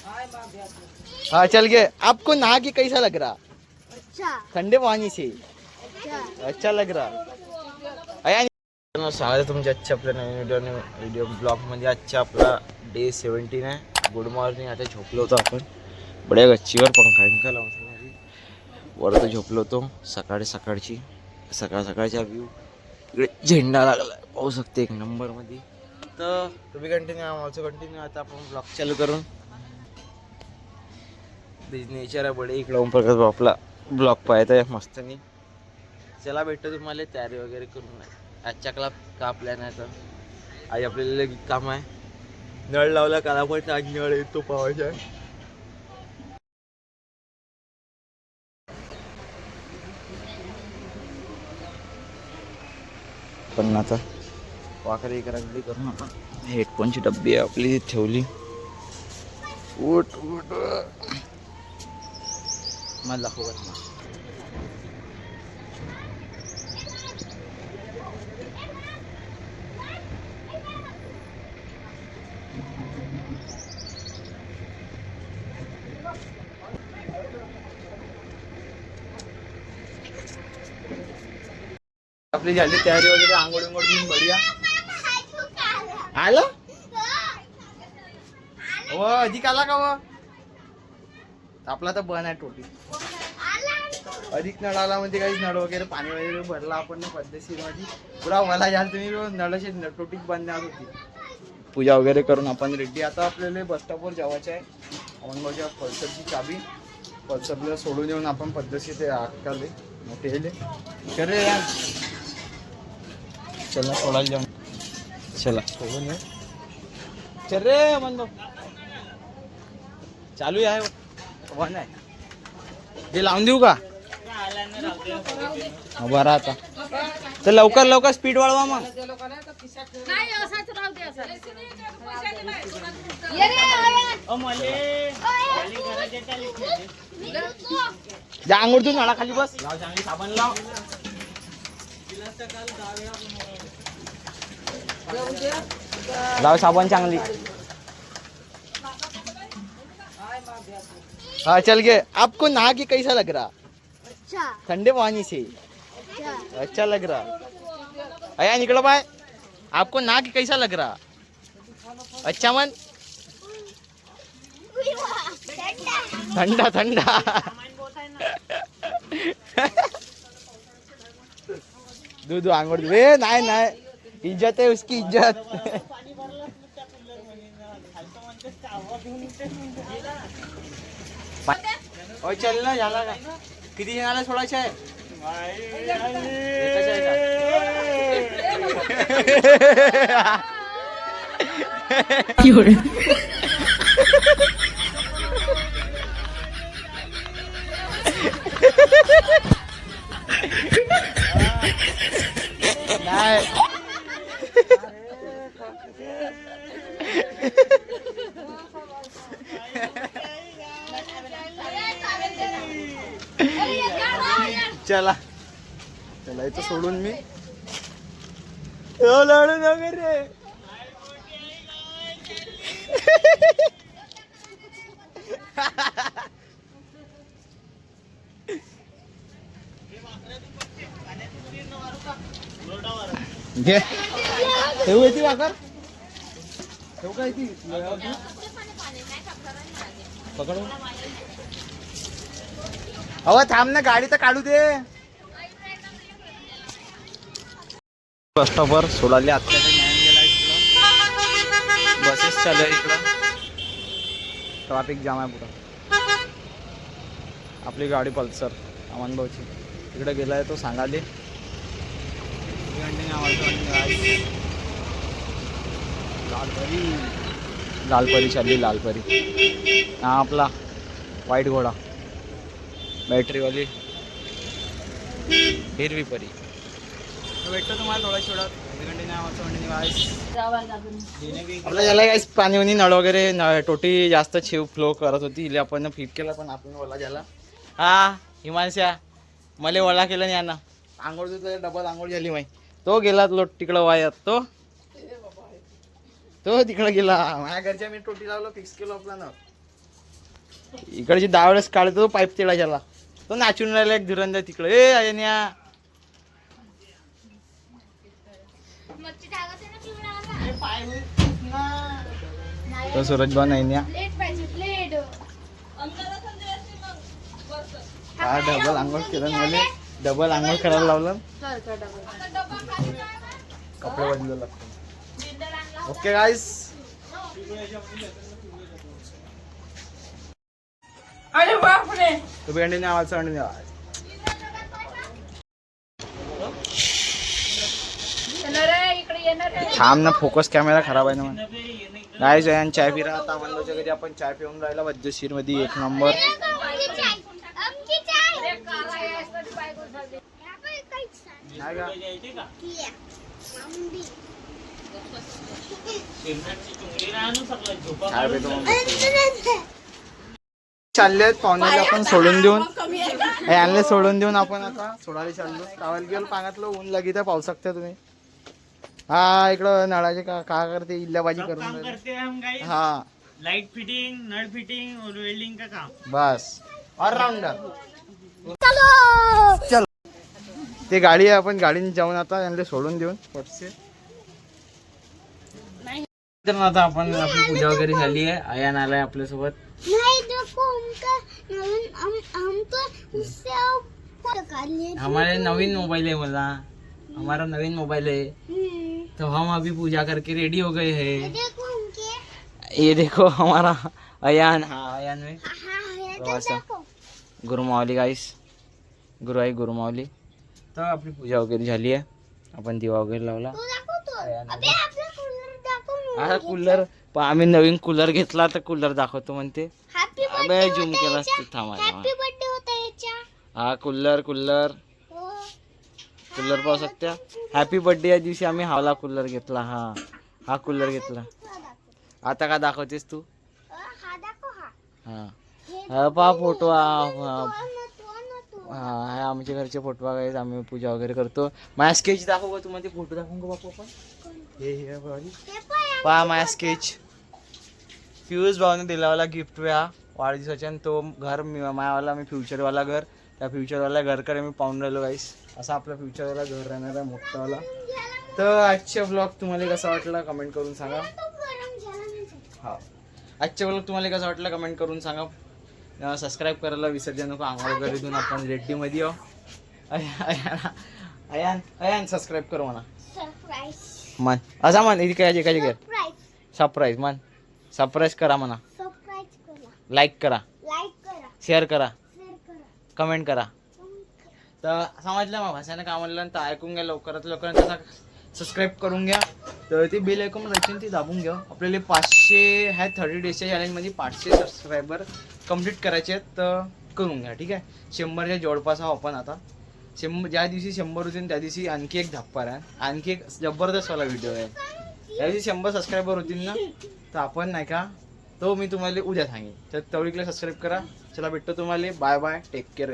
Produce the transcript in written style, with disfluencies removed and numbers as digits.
हाँ चल गए। आपको नहा के कैसा लग रहा? अच्छा ठंडे पानी से अच्छा लग रहा। स्वागत आहे तुमच्या आजच्या आपल्या नवीन व्हिडिओ ब्लॉगमध्ये। आजच्या आपला डे 17 आहे। Good morning. आता झोपलो होतो आपण बड्या गच्चीवर, पंखा लावून वरती झोपलो होतो। सकाळची सकाळचा व्ह्यू इकडे झेंडा लागला पाहू शकते एक नंबर मध्ये। तर तुम्ही कंटिन्यू आता आपण ब्लॉग चालू करून नेचर आहे बडे इकडे ओमप्रकाश आपला ब्लॉग पाहता आहे मस्तनी। चला भेटतो तुम्हाला तयारी वगैरे करून आजच्या क्लब का प्लॅन आहे। तर आज आपल्याला काम आहे, नळ लावला काला पण आज नळ येतो पावायचा आहे। पण आता वाकडी करागडी करून आपण हेडफोनची डब्बी आपली ठेवली। उठ मला दाखव बरं। आपली झाली तयारी वगैरे, आंघोळ घेऊन बढिया आलं व अधिक आला का? व आपला तर बन आहे टोटी अधिक नळ आला म्हणजे काही नळ वगैरे पाणी वगैरे भरला आपण पद्धतशीर मध्ये पुरा मला याल तुम्ही नळाची टोटीच बांधण्यात होती। पूजा वगैरे करून आपण रेडी आता आपल्याला बस स्टॉपवर जावायचं आहे। अमनभाऊच्या पल्सरची चाबी पल्सरला सोडून येऊन आपण पद्धतशीर ते आकाले मोठे चल यार चला सोडायला जाऊन चला सोडून ये चल रे अमनभाऊ चालू आहे वन आहे ते लावून देऊ का? बरं आता तर लवकर स्पीड वाढवा मग। जा अंगूरतून नाळा खाली बस लाव चांगली साबण लाव। लाव साबण चांगली। हाँ चल गए। आपको नहा के कैसा लग रहा? अच्छा ठंडे पानी से अच्छा लग रहा। अया निकलो भाई, आपको नहा के कैसा लग रहा? अच्छा मन ठंडा दूध आंगोड़ वे नहीं इज्जत है उसकी इज्जत। और चलना झाला का? किती जणाला सोडायचं आहे? नाही चला इथं सोडून मी लढू नका रे। घे ठेवू येते वाकर ठेवू का येते पकडू अहो थांब ना गाडी तर काढू दे। बस स्टॉपवर सोडाले आता बसेस चालू आहे इकडं ट्रॅफिक जाम आहे पुढं। आपली गाडी पल्सर अमनभाऊची इकडे गेला आहे तो सांगाले लालपरी चालली लालपरी हा आपला व्हाईट घोडा बॅटरीवाली हिरवी परी भेटतो तुम्हाला थोडा थोडा आपलं याला काय पाणी वणी नळ वगैरे टोटी जास्त फ्लो करत होती इले आपण फिट केला पण आपण ओला झाला। हा हिमांशा मले ओला केलं नाही यांना आंघोळ डबल आंघोळ झाली माही तो गेला लोट तिकडं वायात तो तिकडं गेला माझ्या घरच्या मी टोटी लावलं फिक्स केलं आपला ना इकडची 10 वेळेस काढतो पाईप तेलाच्याला. तो नाचून राहिला एक धुरंदर तिकडे. ए अयन्या तो सूरज भाऊ नाही हा डबल आंघोळ केलं मला. डबल आंघोळ करायला लावलं. कपडे बदलू लागतो. ओके गाईस. अरे बापरे. तो भेंडीने आवाज सांडून द्या. थांब ना फोकस कॅमेरा खराब आहे ना. गाईस यान चाय पिरा आता म्हणलं कधी आपण चाय पिऊन राहिला वज्रशीर मध्ये एक नंबर. नाही का चालले पाहुण्याला आपण सोडून देऊन यांना सोडून देऊन आपण आता सोडायला चाललो. कावायला गेलो पाण्यातलं ऊन लागीत आहे. पाहू शकता तुम्ही. हा इकडं नळाचे का करते इल्ल्याबाजी करून. हा लाइट फिटिंग, नळ फिटिंग और वेल्डिंग का काम. बस ऑलराउंडर. चल ते गाडी आहे. आपण गाडीने जाऊन आता यांना सोडून देऊन पटसे. तर आता आपण आपली पूजा वगैरे झाली आहे. आयान आलाय आपल्यासोबत. हमारे नवीन मोबाइल है मला. हमारा नवीन मोबाइल है तो हम अभी पूजा करके रेडी हो गए हैं. ये देखो हमारा अयान. हाँ अयान में गुरुमावली गाईस. गुरुमावली. तर आपली पूजा वगैरे झाली आहे. आपण दिवा वगैरे लावला. हा कूलर आम्ही नवीन कूलर घेतला तर कूलर दाखवतो म्हणते. अबे झूम केला असते. थांबा हा कूलर पाहू शकता. हॅपी बर्थडे या दिवशी आम्ही हवाला कूलर घेतला. हा कूलर घेतला. आता का दाखवतेस तू. हा पहा फोटो. हा आमच्या घरचे फोटो वगैरे आम्ही पूजा वगैरे करतो. माझ्या स्केच दाखव का. तुम्हाला फोटो दाखवून का बापू आपण. हे पहा माझ्या स्केच. पियुष भाऊने दिलावाला गिफ्ट व्या वाढदिवसाच्या. तो घर मायावाला मी फ्युचरवाला घर. त्या फ्युचरवाला घरकडे मी पाहून राहिलो गाईस. असा आपला फ्युचरवाला घर राहणार आहे मोठावाला. तर आजचे ब्लॉग तुम्हाला कसा वाटला कमेंट करून सांगा. हा आजचे ब्लॉग तुम्हाला कसा वाटला कमेंट करून सांगा. सबस्क्राईब करायला विसर्जन नको. आंघोळ वगैरे देऊन आपण रेड्डीमध्ये येऊ. अयान सबस्क्राईब कर म्हणा. मन असा मन इथे काय घे सरप्राईज मन. सरप्राईज करा म्हणा. लाईक करा, शेअर करा, कमेंट करा. तर समजलं मग भाषाने का म्हणलं तर ऐकून घ्या. लवकरात लवकर त्याचा सबस्क्राईब करून घ्या. तर ती बेल ऐकून राहायची ती दाबून घ्या. आपल्याला 500 ह्या 30 डेजच्या चॅलेंजमध्ये 500 सबस्क्रायबर कंप्लीट करायचे आहेत. तर करून घ्या ठीक आहे. 100च्या जवळपास आहो आपण आता. 100 ज्या दिवशी 100 होतील त्या दिवशी आणखी एक धप्पर आहे. आणखी एक जबरदस्तवाला व्हिडिओ आहे. त्या दिवशी 100 सबस्क्रायबर होतील ना तर आपण नाही का तो मी तुम्हाला उद्या सांगेन. तर तवळीला सबस्क्राईब करा. चला भेटतो तुम्हाला. Bye bye. Take care.